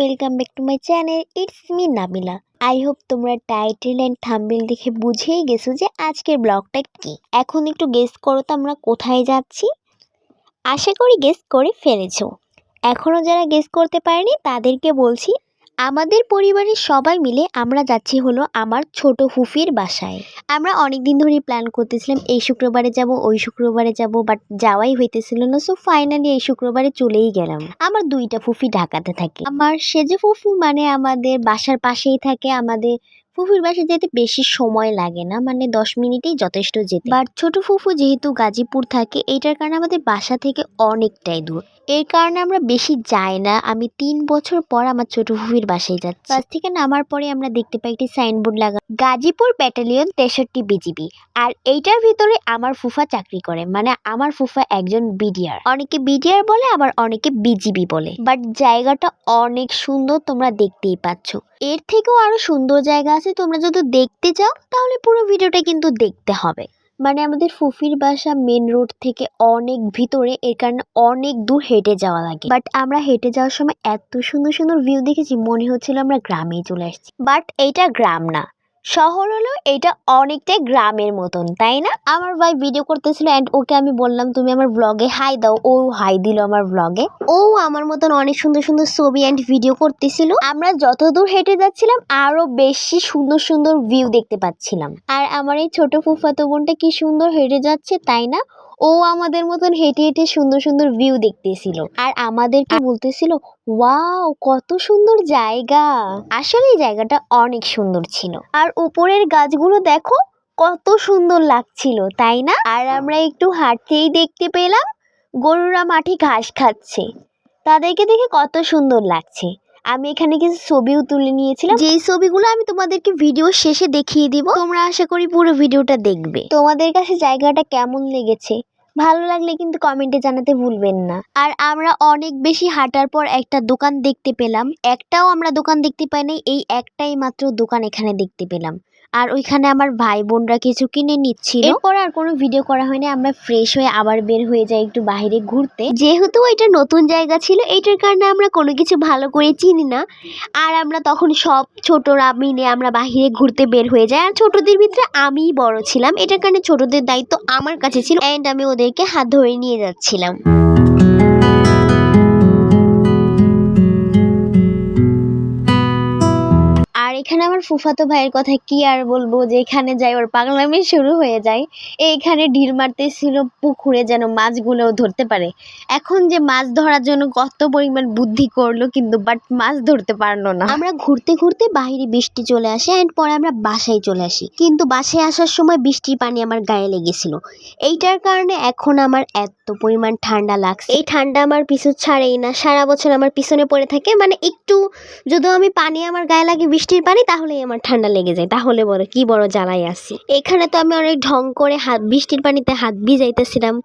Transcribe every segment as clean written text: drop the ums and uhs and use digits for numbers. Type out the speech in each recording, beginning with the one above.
Welcome back to my channel. It's me Nabila. I hope তোমরা title and thumbnail দেখে বুঝেই গেছো যে আজকের ব্লগটা কি। এখন একটু গেস করো তো আমরা কোথায় যাচ্ছি। আশা করি গেস করে ফেলেছো। এখনও যারা গেস করতে পারেনি তাদেরকে বলছি, আমাদের পরিবারের সবাই মিলে আমরা যাচ্ছি হলো আমার ছোট ফুফির বাসায়। আমরা অনেক দিন ধরেই প্ল্যান করতেছিলাম এই শুক্রবারে যাব ওই শুক্রবারে যাব, বাট যাওয়াই হইতেছিল না। সো ফাইনালি এই শুক্রবারে চলেই গেলাম। আমার দুইটা ফুফি ঢাকাতে থাকে। আমার সেজে ফুফি মানে আমাদের বাসার পাশেই থাকে। আমাদের ফুফির বাসায় যেতে বেশি সময় লাগে না, মানে 10 মিনিটেই যথেষ্ট যেতে। বাট ছোট ফুফু যেহেতু গাজীপুর থাকে, এইটার কারণে আমাদের বাসা থেকে অনেকটাই দূর। এর কারণে আমরা বেশি যাই না। আমি 3 বছর পর আমার ছোট ফুফির বাসায় যাচ্ছি। বাস থেকে নামার পরে আমরা দেখতে পাই একটি সাইনবোর্ড লাগা, গাজীপুর ব্যাটালিয়ন 63 বিজিবি। আর এইটার ভিতরে আমার ফুফা চাকরি করে, মানে আমার ফুফা একজন বিডিআর। অনেকে বিডিআর বলে, আবার অনেকে বিজিবি বলে। বাট জায়গাটা অনেক সুন্দর, তোমরা দেখতেই পাচ্ছ। এর থেকেও আরো সুন্দর জায়গা আছে, তোমরা যদি দেখতে চাও তাহলে পুরো ভিডিওটা কিন্তু দেখতে হবে। মানে আমাদের ফুফির বাসা মেন রোড থেকে অনেক ভিতরে, এর কারণে অনেক দূর হেঁটে যাওয়া লাগে। বাট আমরা হেঁটে যাওয়ার সময় এত সুন্দর সুন্দর ভিউ দেখেছি, মনে হচ্ছিল আমরা গ্রামেই চলে আসছি। বাট এইটা গ্রাম না, শহর হলো। এটা অনেকটাই গ্রামের মতন, তাই না? আমার ভাই ভিডিও করতেছিল অ্যান্ড ওকে আমি বললাম তুমি আমার ব্লগে হাই দাও। ও হাই দিল আমার ব্লগে। ও আমার মতন অনেক সুন্দর সুন্দর ছবি অ্যান্ড ভিডিও করতেছিল। আমরা যত দূর হেঁটে যাচ্ছিলাম আরো বেশি সুন্দর সুন্দর ভিউ দেখতে পাচ্ছিলাম। আর আমার এই ছোট ফুফাতো বোনটা কি সুন্দর হেঁটে যাচ্ছে, তাই না? ও আমাদের মতন হেঁটে হেঁটে সুন্দর সুন্দর ভিউ দেখতেছিল আর আমাদেরকে বলতেছিল ওয়াও কত সুন্দর জায়গা। আসলে এই জায়গাটা অনেক সুন্দর ছিল। আর উপরের গাছগুলো দেখো কত সুন্দর লাগছিল, তাই না? আর আমরা একটু হাঁটতেই দেখতে পেলাম গরুরা মাঠে ঘাস খাচ্ছে। তাদেরকে দেখে কত সুন্দর লাগছে। আমি এখানে কিছু ছবিও তুলে নিয়েছিলাম, যেই ছবিগুলো আমি তোমাদেরকে ভিডিও শেষে দেখিয়ে দিব। তোমরা আশা করি পুরো ভিডিওটা দেখবে। তোমাদের কাছে জায়গাটা কেমন লেগেছে ভালো লাগলে কিন্তু কমেন্টে জানাতে ভুলবেন না। আর আমরা অনেক বেশি হাঁটার পর একটা দোকান দেখতে পেলাম। একটাও আমরা দোকান দেখতে পাই নাই, এই একটাই মাত্র দোকান এখানে দেখতে পেলাম। আর ওইখানে আমার ভাই বোনরা কিছু কিনে নিচ্ছিল। এরপর আর কোনো ভিডিও করা হয়নি। আমরা ফ্রেশ হয়ে আবার বের হয়ে যাই একটু বাইরে ঘুরতে। যেহেতু এটা নতুন জায়গা ছিল, এইটার কারণে আমরা কোনো কিছু ভালো করে চিনি না। আর আমরা তখন সব ছোটরা মিলে আমরা বাহিরে ঘুরতে বের হয়ে যাই। আর ছোটদের ভিতরে আমিই বড় ছিলাম, এটার কারণে ছোটদের দায়িত্ব আমার কাছে ছিল অ্যান্ড আমি ওদেরকে হাত ধরে নিয়ে যাচ্ছিলাম। আর এখানে আমার ফুফাতো ভাইয়ের কথা কি আর বলবো, যে এখানে যাই ওর পাগলামি শুরু হয়ে যায়। এইখানে ঢিল মারতেছিল পুকুরে যেন মাছগুলো ধরতে পারে। এখন যে মাছ ধরার জন্য কত পরিমাণ বুদ্ধি করলো, কিন্তু বাট মাছ ধরতে পারলো না। আমরা ঘুরতে ঘুরতে বাইরে বৃষ্টি চলে আসে অ্যান্ড পরে আমরা বাসায় চলে আসি। কিন্তু বাসায় আসার সময় বৃষ্টির পানি আমার গায়ে লেগেছিল। এইটার কারণে এখন আমার এত পরিমাণ ঠান্ডা লাগছে। এই ঠান্ডা আমার পিছু ছাড়েই না, সারা বছর আমার পিছনে পড়ে থাকে। মানে একটু যদি আমি পানি আমার গায়ে লাগে বৃষ্টির পানি, তাহলেই আমার ঠান্ডা লেগে যায়। তাহলে বড় কি বড় জ্বালাই আসি। এখানে তো আমি অনেক ঢং করে বৃষ্টির পানিতে হাত ভিজাইতেছিলাম।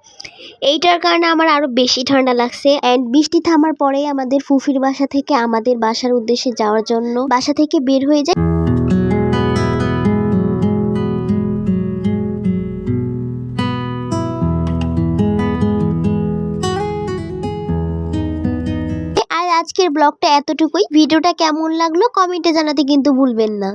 এইটার কারণে আমার আরো বেশি ঠান্ডা লাগছে। অ্যান্ড বৃষ্টি থামার পরেই আমাদের ফুফির বাসা থেকে আমাদের বাসার উদ্দেশ্যে যাওয়ার জন্য বাসা থেকে বের হয়ে যায়। আর আজকের ব্লগটা এতটুকুই। ভিডিওটা কেমন লাগলো কমেন্টে জানাতে কিন্তু ভুলবেন না।